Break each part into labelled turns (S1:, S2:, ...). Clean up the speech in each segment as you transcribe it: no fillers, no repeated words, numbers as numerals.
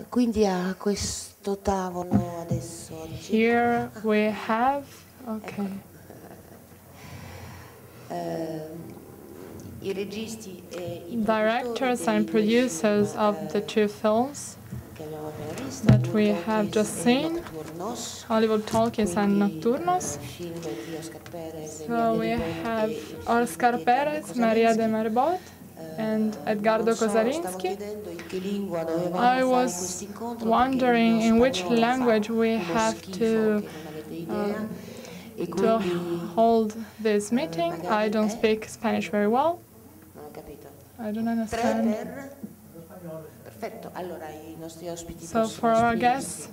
S1: Quindi a questo tavolo adesso...
S2: Here we have, okay. Directors and producers of the two films that we have just seen, Hollywood Talkies and Nocturnos. So we have Oscar Perez, Maria de Ribot, and Edgardo Cozarinsky. I was wondering in which language we have to hold this meeting. I don't speak Spanish very well. I don't understand. So for our guests,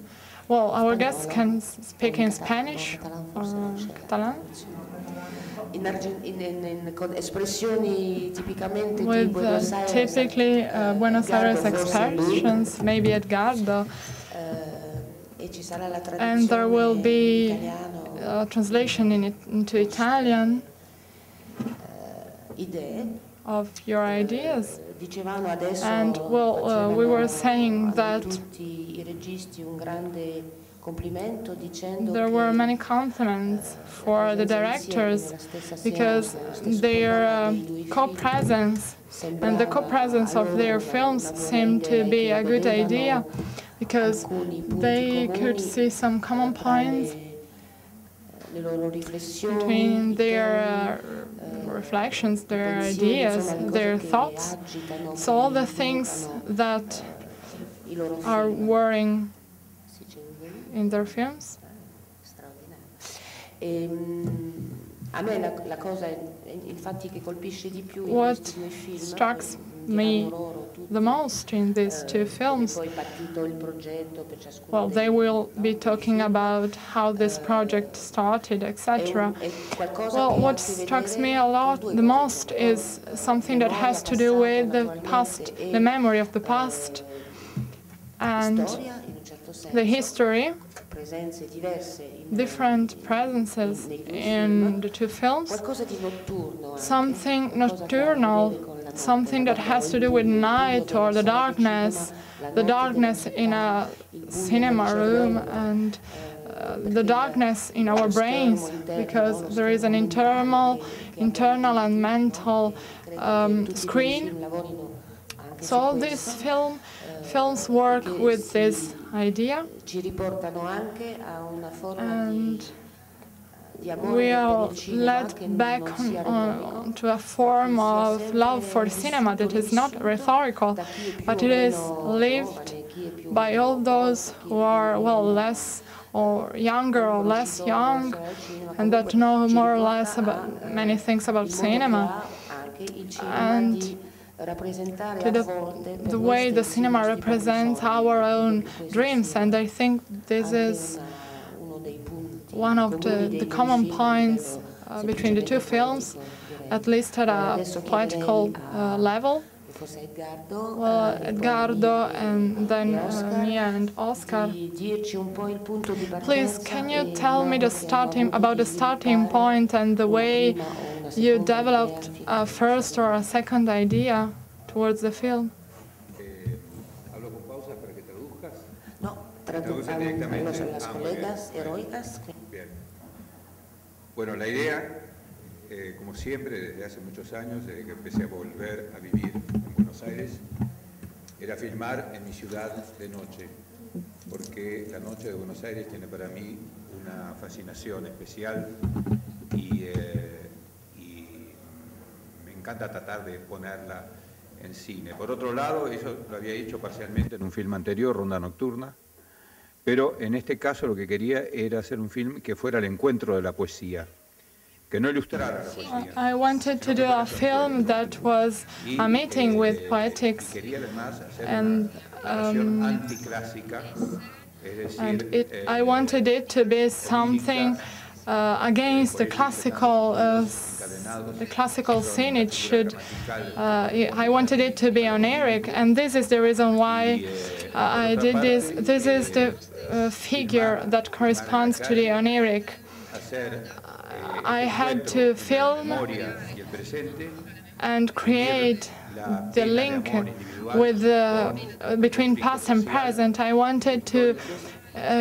S2: well, our guests can speak in Spanish or Catalan. With typically Buenos Aires expressions, maybe Edgardo, and there will be a translation into Italian of your ideas. And well, we were saying that there were many compliments for the directors because their co-presence and the co-presence of their films seemed to be a good idea because they could see some common points between their reflections, their ideas, their thoughts. So all the things that are worrying in their films. What strikes me the most in these two films, well, they will be talking about how this project started, etc. Well, what strikes me the most is something that has to do with the past, the memory of the past, and the history, different presences in the two films, something nocturnal, something that has to do with night or the darkness in a cinema room and the darkness in our brains, because there is an internal and mental screen. So all these films work with this idea, and we are led back to a form of love for cinema that is not rhetorical, but it is lived by all those who are, well, less or younger or less young, and that know more or less about many things about cinema. And to the way the cinema represents our own dreams, and I think this is one of the common points between the two films, at least at a political level. Well, Edgardo and then Mia and Oscar. Please, can you tell me about the starting point and the way you developed a first or a second idea towards the film?
S3: Bueno, la idea, como siempre, desde hace muchos años, desde que empecé a volver a vivir en Buenos Aires, era filmar en mi ciudad de noche, porque la noche de Buenos Aires tiene para mí una fascinación especial y me encanta tratar de ponerla en cine. Por otro lado, eso lo había hecho parcialmente en un film anterior, Ronda Nocturna, pero en este caso lo que quería era hacer un film que fuera el encuentro de la poesía, que no ilustrara la poesía.
S2: I wanted to do a film that was a meeting with poetics, and I wanted it to be something against the classical scene. It should. I wanted it to be oniric, and this is the reason why I did this. This is the figure that corresponds to the oniric. I had to film and create the link with between past and present. I wanted to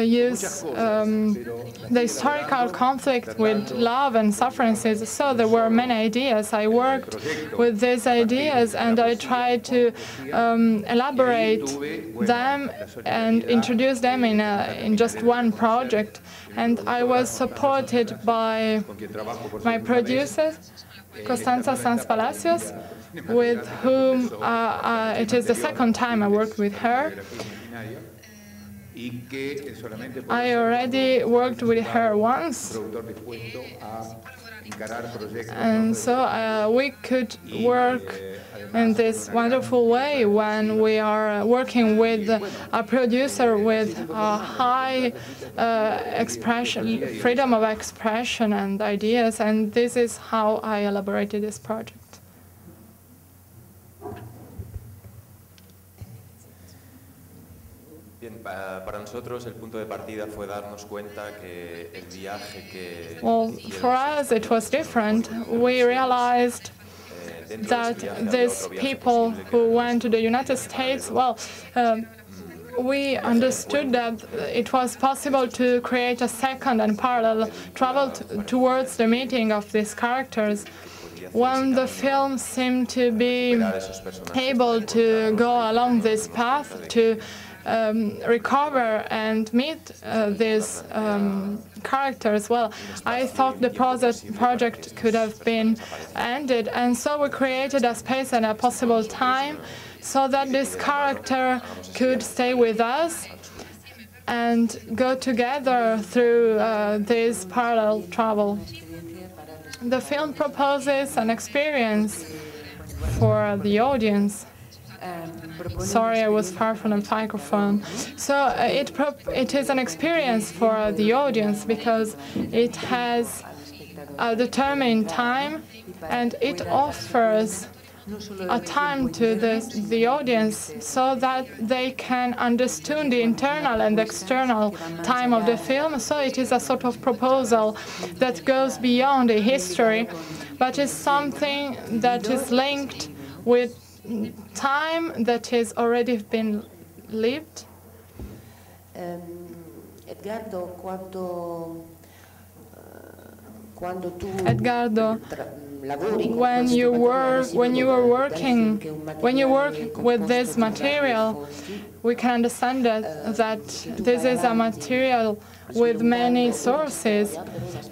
S2: use the historical conflict with love and sufferances. So there were many ideas. I worked with these ideas and I tried to elaborate them and introduce them in just one project. And I was supported by my producers, Costanza Sanz Palacios, with whom it is the second time I worked with her. I already worked with her once, and so we could work in this wonderful way when we are working with a producer with a high expression, freedom of expression and ideas, and this is how I elaborated this project.
S4: Bien, para nosotros el punto de partida fue darnos cuenta que el viaje que...
S2: Well, for us it was different. We realized that these people who went to the United States, well, we understood that it was possible to create a second and parallel travel towards the meeting of these characters. When the film seemed to be able to go along this path, to recover and meet these characters, well, I thought the project could have been ended, and so we created a space and a possible time so that this character could stay with us and go together through this parallel travel. The film proposes an experience for the audience. Sorry, I was far from the microphone. So it is an experience for the audience because it has a determined time and it offers a time to the audience so that they can understand the internal and external time of the film. So it is a sort of proposal that goes beyond the history, but is something that is linked with time that has already been lived.
S1: Edgardo,
S2: when you work with this material, we can understand that this is a material with many sources,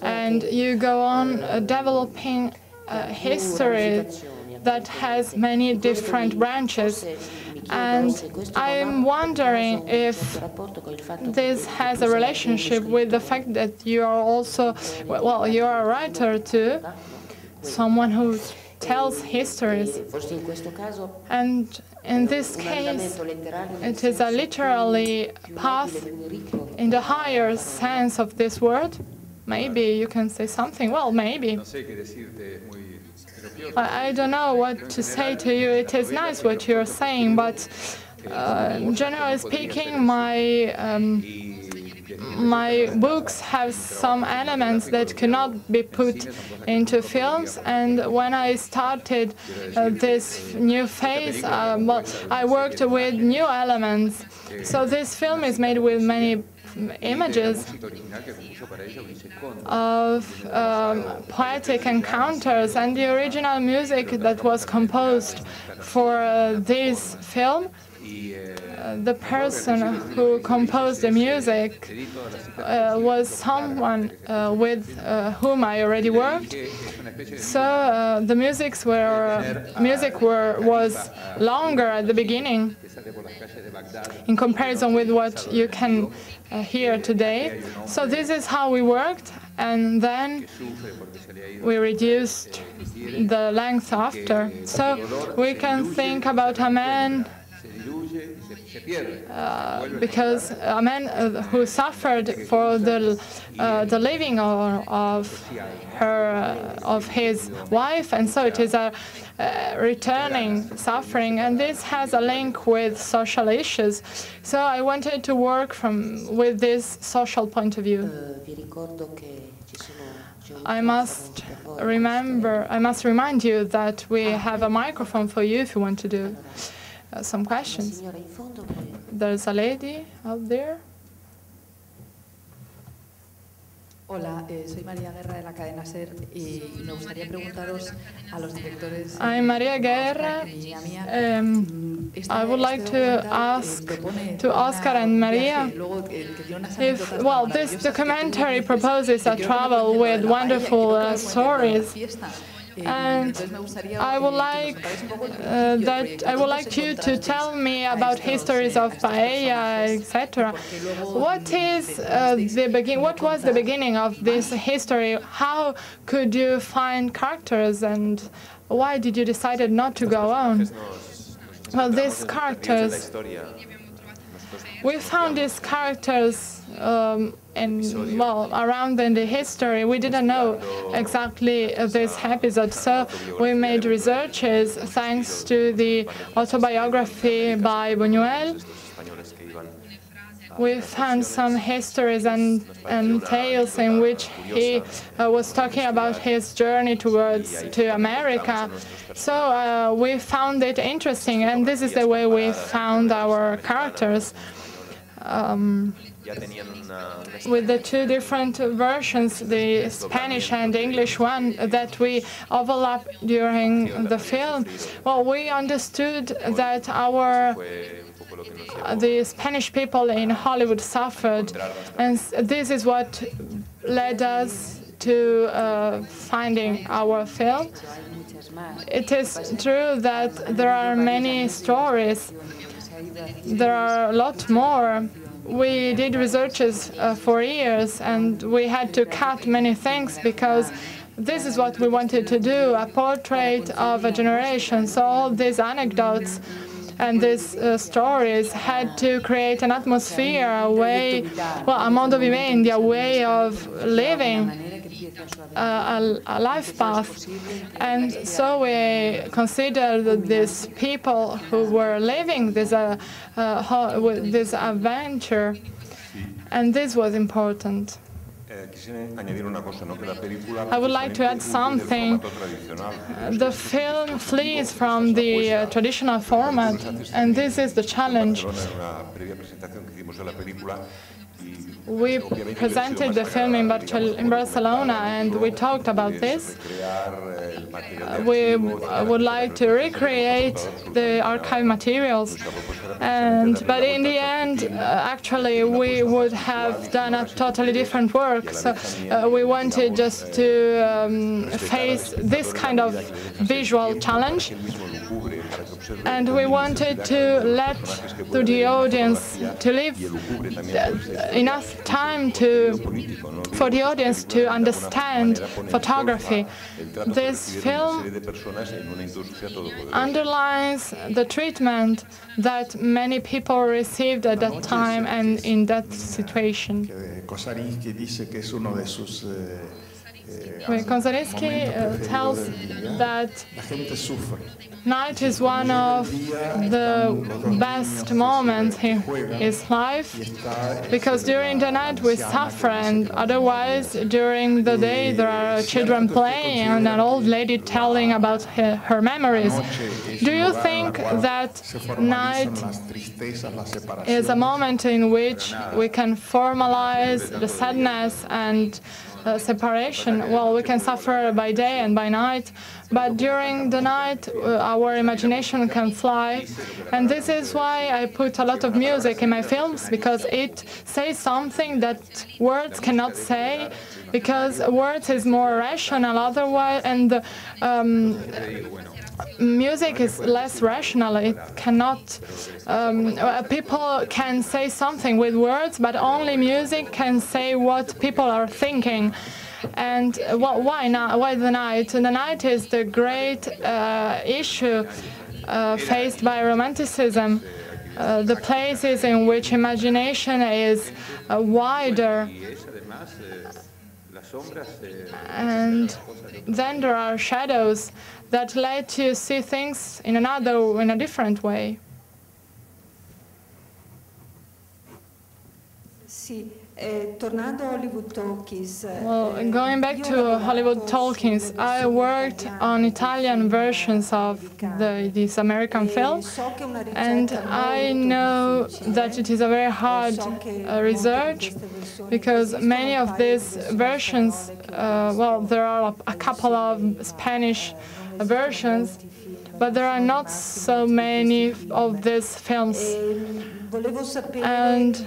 S2: and you go on developing history that has many different branches. And I'm wondering if this has a relationship with the fact that you are also, well, you are a writer too, someone who tells histories. And in this case, it is a literary path in the higher sense of this word. Maybe you can say something. Well, maybe. I don't know what to say to you. It is nice what you're saying, but generally speaking, my books have some elements that cannot be put into films. And when I started this new phase, well, I worked with new elements. So this film is made with many images of poetic encounters, and the original music that was composed for this film, the person who composed the music was someone with whom I already worked. So the music was longer at the beginning in comparison with what you can hear today. So this is how we worked, and then we reduced the length after. So we can think about a man, because a man who suffered for the living of his wife, and so it is a returning suffering, and this has a link with social issues. So I wanted to work with this social point of view. I must remind you that we have a microphone for you if you want to do some questions. There's a lady out there.
S5: Hola, soy María Guerra de la cadena SER y me gustaría preguntaros a los directores.
S2: I'm Maria Guerra. I would like to ask to Oscar and Maria if, well, this documentary proposes a travel with wonderful stories. And I would like you to tell me about histories of paella, etc. What was the beginning of this history? How could you find characters, and why did you decide not to go on? Well, these characters, we found these characters around in the history. We didn't know exactly this episode, so we made researches thanks to the autobiography by Buñuel. We found some histories and tales in which he was talking about his journey to America. So we found it interesting, and this is the way we found our characters. With the two different versions, the Spanish and the English one, that we overlap during the film, well, we understood that the Spanish people in Hollywood suffered, and this is what led us to finding our film. It is true that there are many stories. There are a lot more. We did researches for years, and we had to cut many things because this is what we wanted to do, a portrait of a generation. So all these anecdotes and these stories had to create an atmosphere, a way, well, a modo vivendi, a way of living, a life path. And so we considered these people who were living this adventure, and this was important. I would like to add something. The film flees from the traditional format, and this is the challenge. We presented the film in Barcelona, and we talked about this. We would like to recreate the archive materials, but in the end, actually, we would have done a totally different work. So we wanted just to face this kind of visual challenge, and we wanted to let the audience to live enough time for the audience to understand photography. This film underlines the treatment that many people received at that time and in that situation. Cozarinsky tells that night is one of the best moments in his life, because during the night we suffer, and otherwise during the day there are children playing and an old lady telling about her memories. Do you think that night is a moment in which we can formalize the sadness and separation? Well, we can suffer by day and by night, but during the night our imagination can fly, and this is why I put a lot of music in my films, because it says something that words cannot say, because words is more rational otherwise, and music is less rational. It cannot. People can say something with words, but only music can say what people are thinking. And why not? Why the night? The night is the great issue faced by Romanticism. The places in which imagination is wider. And then there are shadows that let you see things in a different way.
S6: Sí,
S2: Well, going back to Hollywood Talkies, I worked on Italian versions of this American film, and I know that it is a very hard research, because many of these versions, well, there are a couple of Spanish versions, but there are not so many of these films. And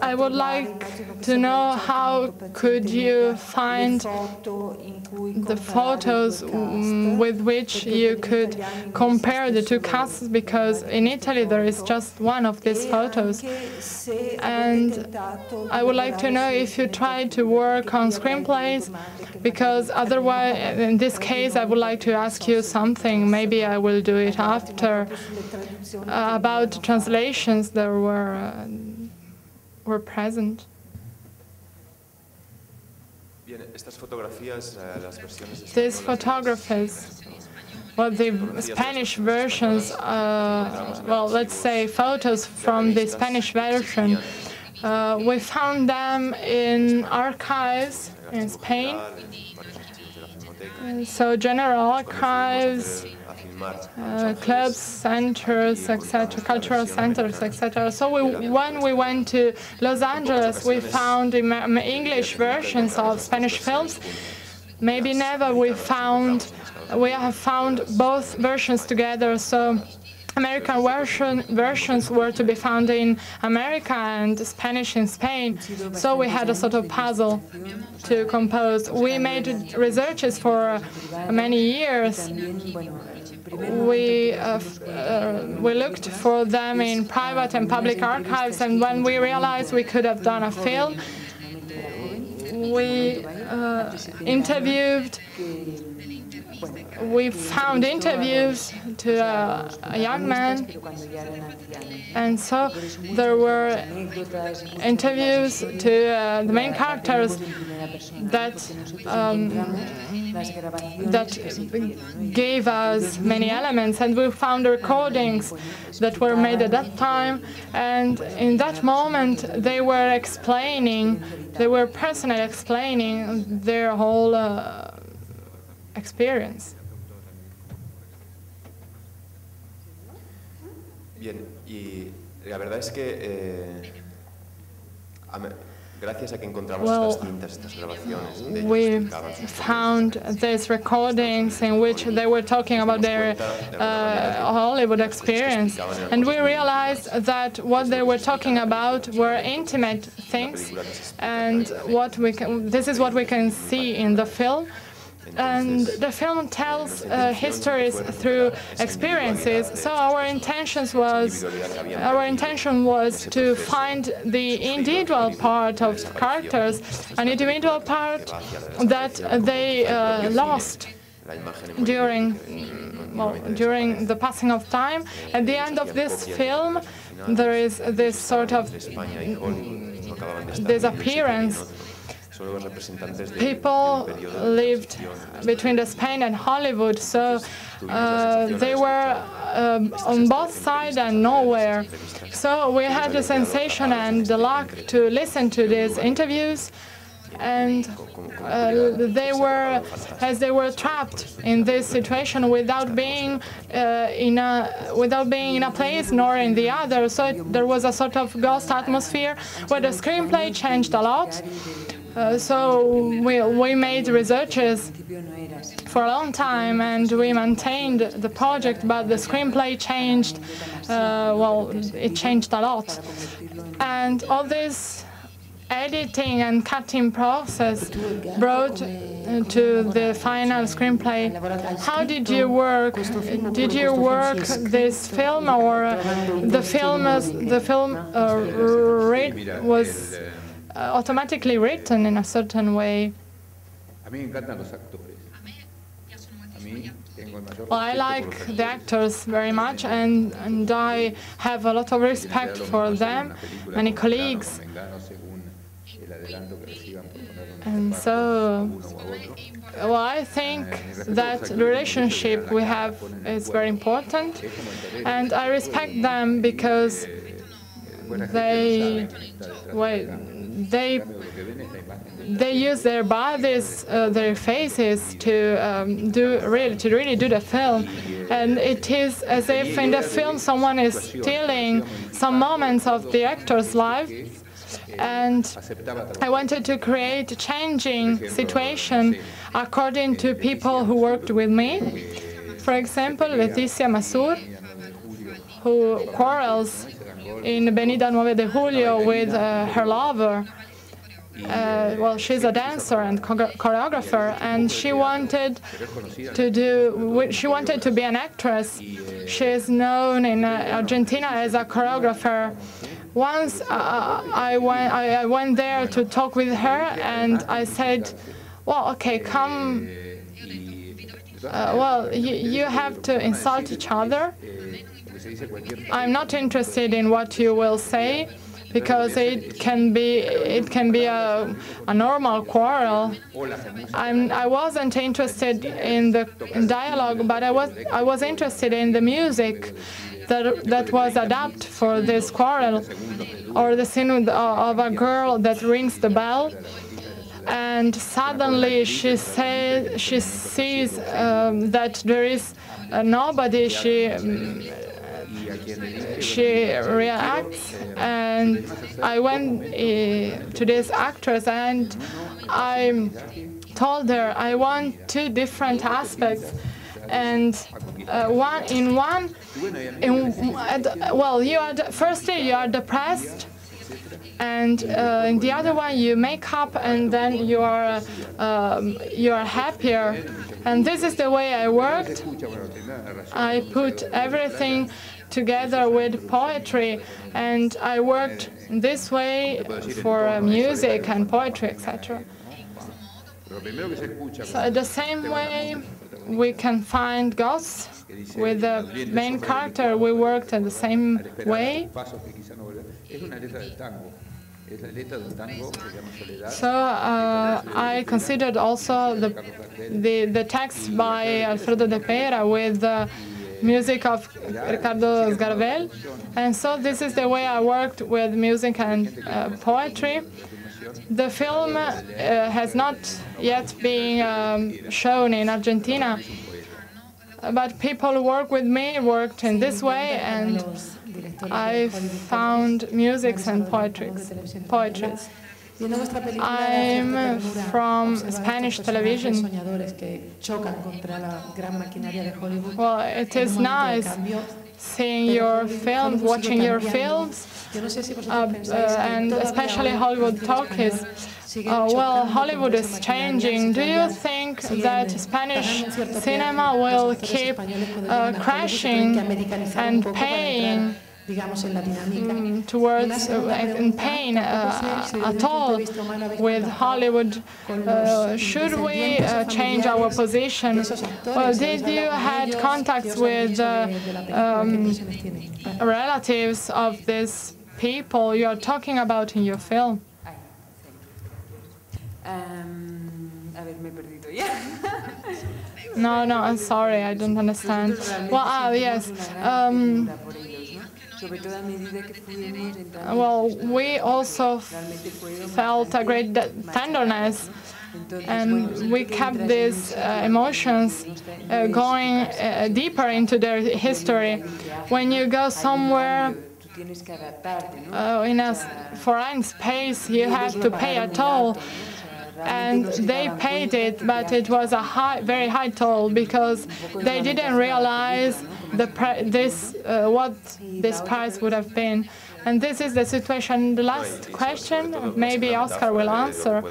S2: I would like to know how could you find the photos with which you could compare the two casts, because in Italy there is just one of these photos. And I would like to know if you tried to work on screenplays, because otherwise, in this case, I would like to ask you something. Maybe I will do it after, about translations that were present. These photographies, well, the Spanish versions, well, let's say photos from the Spanish version, we found them in archives in Spain. And so general archives, clubs, centers, etc., cultural centers, etc. So when we went to Los Angeles, we found English versions of Spanish films. Maybe never we have found both versions together. So American versions were to be found in America and Spanish in Spain. So we had a sort of puzzle to compose. We made researches for many years. We looked for them in private and public archives, and when we realized we could have done a film, we found interviews to a young man, and so there were interviews to the main characters that gave us many elements, and we found recordings that were made at that time, and in that moment they were personally explaining their whole experience.
S4: Bien, y la verdad es que gracias a que encontramos estas cintas, estas grabaciones,
S2: we found these recordings in which they were talking about their Hollywood experience, and we realized that what they were talking about were intimate things, and this is what we can see in the film. And the film tells histories through experiences. So our intention was to find the individual part of characters, an individual part that they lost during the passing of time. At the end of this film, there is this sort of disappearance. People lived between Spain and Hollywood, so they were on both sides and nowhere. So we had the sensation and the luck to listen to these interviews, and they were trapped in this situation without being in a place nor in the other. So there was a sort of ghost atmosphere where the screenplay changed a lot. So we made researches for a long time, and we maintained the project, but the screenplay changed. Well, it changed a lot, and all this editing and cutting process brought to the final screenplay. How did you work? Did you work this film, or the film was automatically written in a certain way? Well, I like the actors very much, and I have a lot of respect for them, many colleagues. And so, well, I think that the relationship we have is very important, and I respect them because they use their bodies, their faces to really do the film, and it is as if in the film someone is stealing some moments of the actor's life. And I wanted to create a changing situation according to people who worked with me. For example, Leticia Masur, who quarrels in Avenida 9 de Julio with her lover. Well, she's a dancer and choreographer, and she wanted to be an actress. She is known in Argentina as a choreographer. Once I went there to talk with her, and I said, well, okay, come. Well, you have to insult each other. I'm not interested in what you will say, because it can be a normal quarrel. I wasn't interested in the dialogue, but I was interested in the music that was adapted for this quarrel, or the scene of a girl that rings the bell, and suddenly she sees that there is nobody. She reacts, and I went to this actress and I told her I want two different aspects, and firstly you are depressed, and in the other one you make up, and then you are happier. And this is the way I worked. I put everything together with poetry, and I worked this way for music and poetry, etc. So the same way we can find ghosts with the main character, we worked in the same way. So I considered also the text by Alfredo de Pera with music of Edgardo, and so this is the way I worked with music and poetry. The film has not yet been shown in Argentina, but people who work with me worked in this way, and I found musics and poetries. I'm from Spanish television. Well, it is nice seeing your films, watching your films, and especially Hollywood Talkies. Well, Hollywood is changing. Do you think that Spanish cinema will keep crashing and paying towards in pain at all with Hollywood? Should we change our position? Well, did you had contacts with relatives of these people you are talking about in your film? No, I'm sorry, I don't understand. Well, yes. Well, we also felt a great tenderness, and we kept these emotions going deeper into their history. When you go somewhere in a foreign space, you have to pay a toll. And they paid it, but it was a very high toll, because they didn't realize what this price would have been. And this is the situation. The last question, maybe Oscar will answer.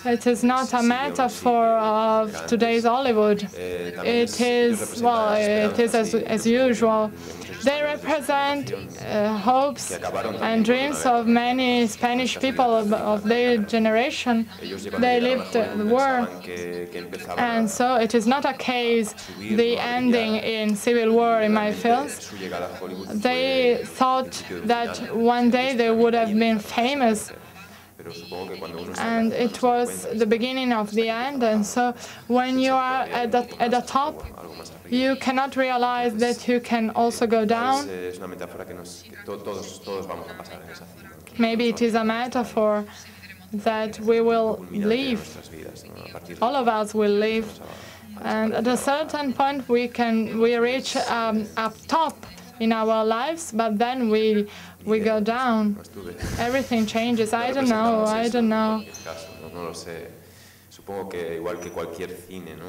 S2: It is not a metaphor of today's Hollywood. It is, well, it is as usual. They represent hopes and dreams of many Spanish people of their generation. They lived the war, and so it is not a case, the ending in civil war in my films. They thought that one day they would have been famous, and it was the beginning of the end. And so when you are at the top, you cannot realize that you can also go down. Maybe it is a metaphor that we will leave. All of us will leave. And at a certain point, we reach up top in our lives, but then we go down. Everything changes. I don't know.
S4: Supongo que igual que cualquier cine, ¿no?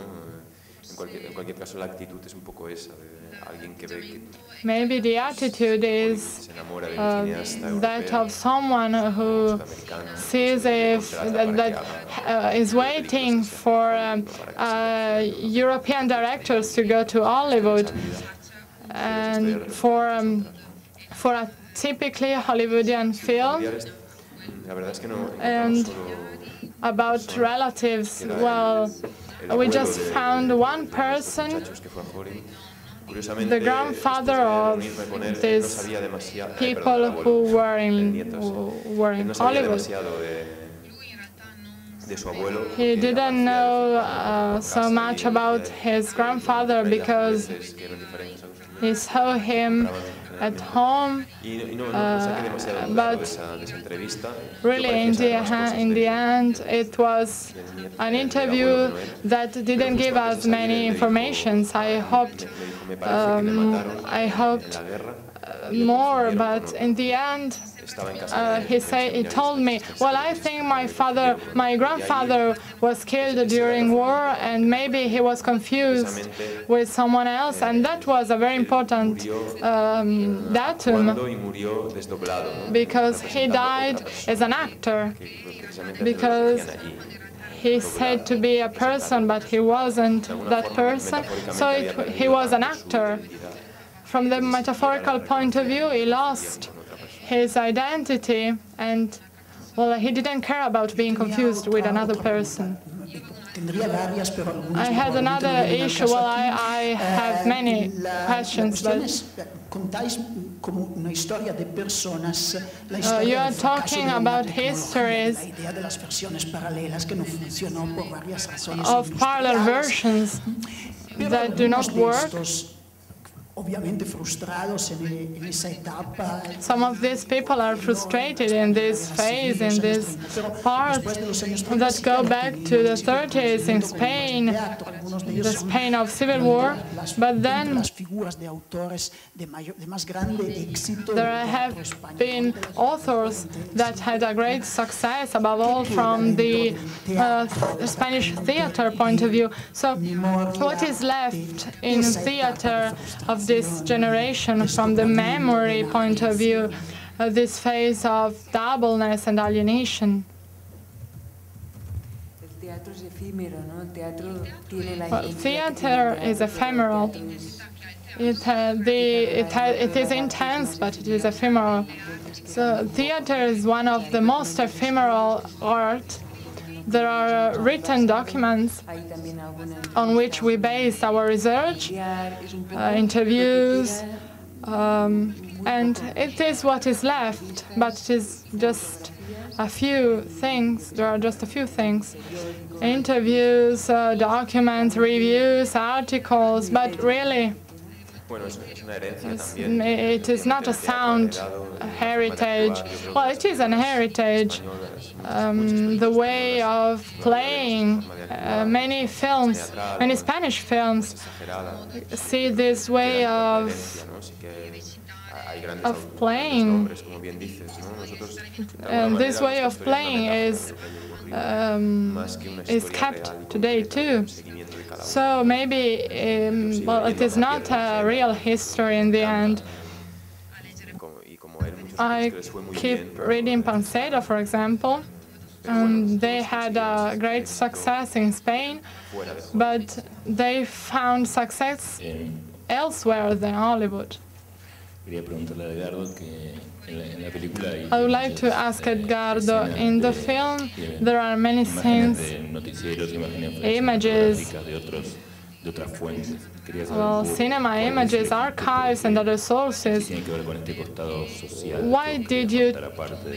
S4: En cualquier caso, la actitud es un poco esa, de alguien que ve que
S2: maybe the attitude is that of someone who sees if that is waiting for European directors to go to Hollywood, and for a typically Hollywoodian film. And about relatives, well, we just found one person, the grandfather of these people who were in Hollywood. He didn't know so much about his grandfather because he saw him at home, but really in the end it was an interview that didn't give us many informations. I hoped more, but in the end he told me, well, I think my grandfather was killed during war, and maybe he was confused with someone else, and that was a very important datum, because he died as an actor, because he said to be a person, but he wasn't that person, so he was an actor. From the metaphorical point of view, he lost his identity, and, well, he didn't care about being confused with another person. I had another issue. Well, I have many questions, but you are talking about histories of parallel versions that do not work. Some of these people are frustrated in this phase, in this part, that go back to the 30s in Spain, the Spain of Civil War, but then there have been authors that had a great success, above all from the Spanish theater point of view. So what is left in theater of this generation from the memory point of view, this phase of doubleness and alienation? Well, theater is ephemeral. It is intense, but it is ephemeral. So theater is one of the most ephemeral art. There are written documents on which we base our research, interviews, and it is what is left, but it is just a few things. There are just a few things. Interviews, documents, reviews, articles, but really it is not a sound heritage. Well, it is an heritage. The way of playing, many films, many Spanish films see this way of playing. And this way of playing is kept today too. So maybe, well, it is not a real history in the end. I keep reading Panseda, for example, and they had a great success in Spain, but they found success elsewhere than Hollywood. I would like to ask Edgardo, in the film there are many scenes, images, well, cinema images, archives and other sources. Why did you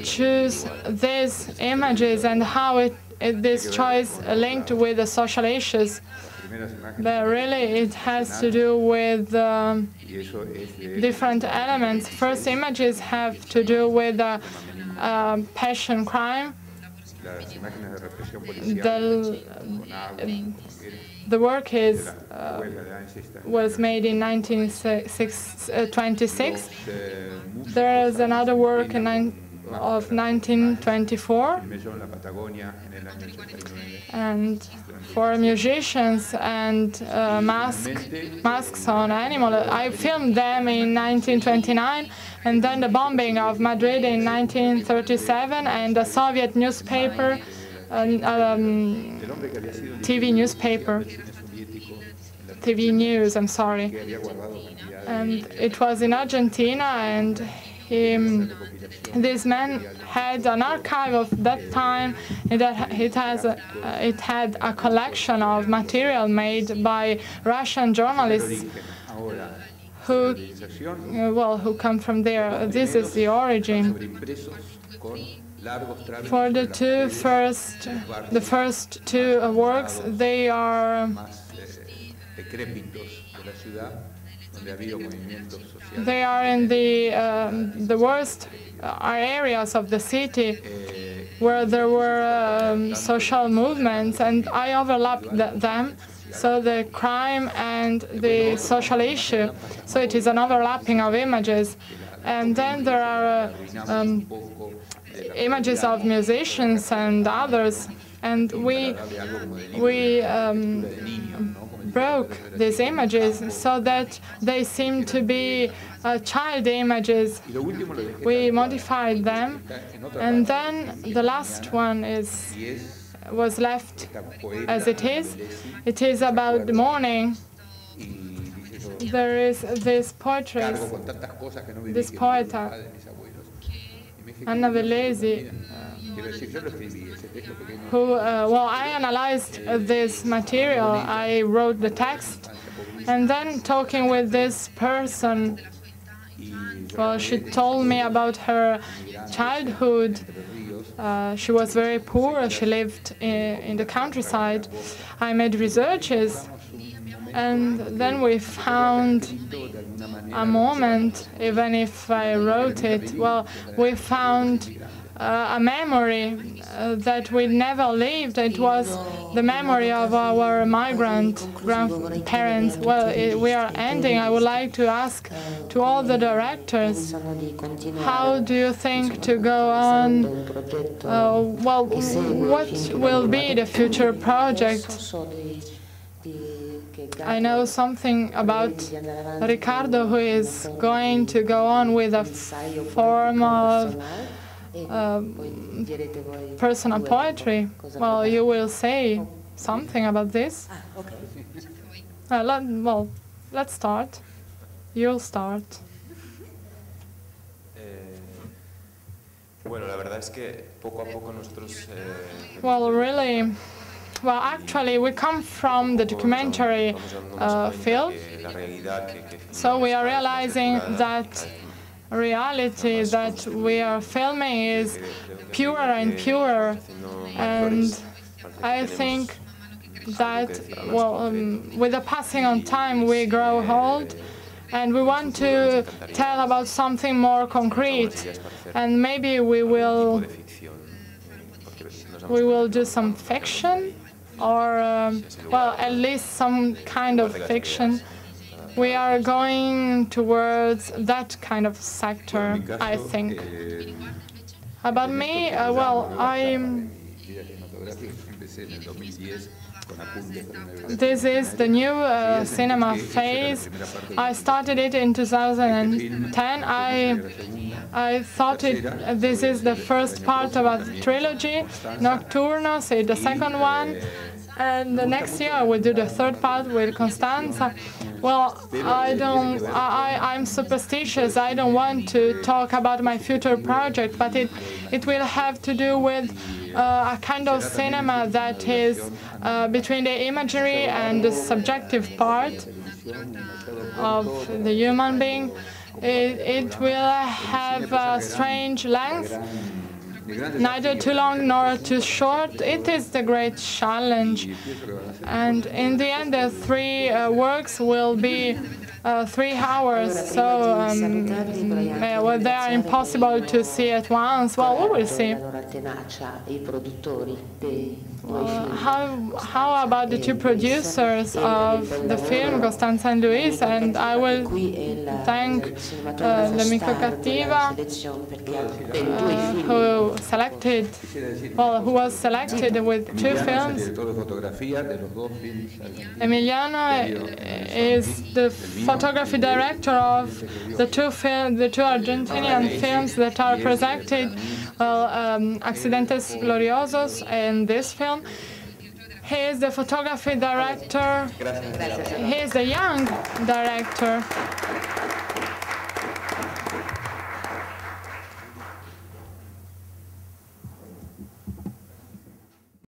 S2: choose these images, and how this choice linked with the social issues? But really, it has to do with different elements. First images have to do with passion crime. The work was made in 1926. There is another work of 1924. And for musicians and masks on animals, I filmed them in 1929, and then the bombing of Madrid in 1937, and the Soviet newspaper, TV news, I'm sorry. And it was in Argentina, and this man had an archive of that time. It had a collection of material made by Russian journalists who come from there. This is the origin. For the first two works, they are in the worst areas of the city where there were social movements, and I overlapped them. So the crime and the social issue. So it is an overlapping of images. And then there are images of musicians and others. And we broke these images so that they seem to be child images. We modified them, and then the last one was left as it is. It is about the morning. There is this poetess, this poet, Anna Velesi, who, I analyzed this material, I wrote the text, and then talking with this person, she told me about her childhood. She was very poor, she lived in the countryside. I made researches, and then we found a moment, even if I wrote it, we found a memory that we never lived. It was the memory of our migrant grandparents. We are ending. I would like to ask to all the directors, how do you think to go on? What will be the future project? I know something about Riccardo, who is going to go on with a form of personal poetry. Well, you will say something about this. Let's start. You'll start. Actually, we come from the documentary field, so we are realizing that reality that we are filming is purer and purer, and I think that with the passing of time we grow old, and we want to tell about something more concrete, and maybe we will do some fiction, or at least some kind of fiction. We are going towards that kind of sector, I think. About me, this is the new cinema phase. I started it in 2010. I thought this is the first part of a trilogy. Nocturnos is the second one. And the next year I will do the third part with Constanza. I'm superstitious. I don't want to talk about my future project, but it will have to do with a kind of cinema that is between the imagery and the subjective part of the human being. It will have a strange length. neither too long nor too short. It is the great challenge. And in the end, the three works will be 3 hours, so well, they are impossible to see at once. Well, we will see. How about the two producers of the film, Costanza and Luis? And I will thank L'Amico Cattiva, who was selected with 2 films. Emiliano is the photography director of the two Argentinian films that are presented. Well, Accidentes Gloriosos and this film. He is the photography director. He is the young director.